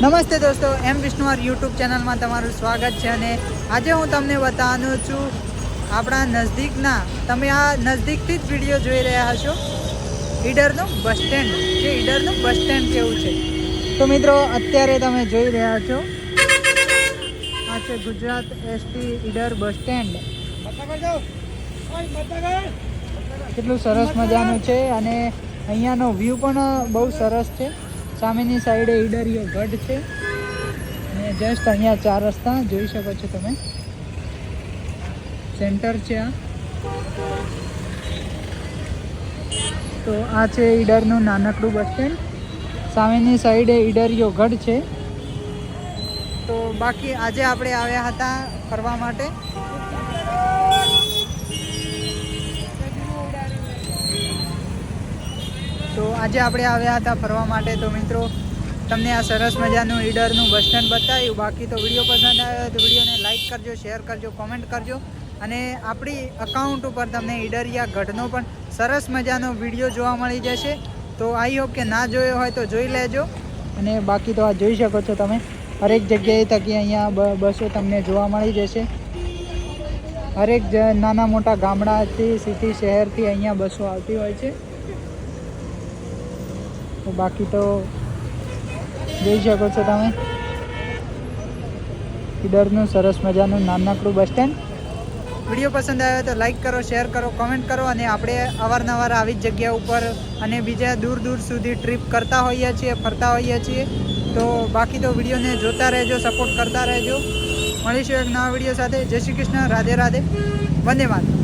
નમસ્તે દોસ્તો, એમ વિષ્ણુવાર યુટ્યુબ ચેનલમાં તમારું સ્વાગત છે. અને આજે હું તમને બતાવવાનો છું આપણા નજદીકના, તમે આ નજદીકથી જ વિડીયો જોઈ રહ્યા હશો, ઈડરનું બસ સ્ટેન્ડ. કે ઈડરનું બસ સ્ટેન્ડ કેવું છે. તો મિત્રો, અત્યારે તમે જોઈ રહ્યા છો, આ છે Gujarat ST Idar bus stand. કેટલું સરસ મજાનું છે અને અહીંયાનો વ્યૂ પણ બહુ સરસ છે. સામેની સાઈડે ઈડરિયો ગઢ છે અને જસ્ટ અહીંયા 4 રસ્તા જોઈ શકો છો તમે. સેન્ટર છે આ. તો આ છે ઈડરનું નાનકડું બસ સ્ટેન્ડ. સામેની સાઈડે ઈડરિયો ગઢ છે. તો બાકી આજે આપણે આવ્યા હતા ફરવા માટે. તો આજે આપણે આવ્યા હતા ફરવા માટે. તો મિત્રો, તમને આ સરસ મજાનું ઈડરનું બસ સ્ટેન્ડ બતાવ્યું. બાકી તો વિડીયો પસંદ આવ્યો તો વિડીયોને લાઇક કરજો, શેર કરજો, કોમેન્ટ કરજો. અને આપણી અકાઉન્ટ ઉપર તમને ઈડરિયા ગઢનો પણ સરસ મજાનો વિડીયો જોવા મળી જશે. તો આઈ હોપ કે ના જોયો હોય તો જોઈ લેજો. અને બાકી તો આ જોઈ શકો છો તમે, હરેક જગ્યાએ થકી અહીંયા બસો તમને જોવા મળી જશે. હરેક નાના મોટા ગામડાથી, સિટી, શહેરથી અહીંયા બસો આવતી હોય છે. તો બાકી તો જોઈ શકો છો તમે, ઈડરનું સરસ મજાનું નાનકડું બસ સ્ટેન્ડ. વિડીયો પસંદ આવ્યો તો લાઈક કરો, શેર કરો, કોમેન્ટ કરો. અને આપણે અવારનવાર આવી જ જગ્યા ઉપર અને બીજા દૂર દૂર સુધી ટ્રીપ કરતા હોઈએ છીએ, ફરતા હોઈએ છીએ. તો બાકી તો વિડીયોને જોતા રહેજો, સપોર્ટ કરતા રહેજો. મળીશું એક નવા વિડીયો સાથે. જય શ્રી કૃષ્ણ, રાધે રાધે, વંદે માતરમ.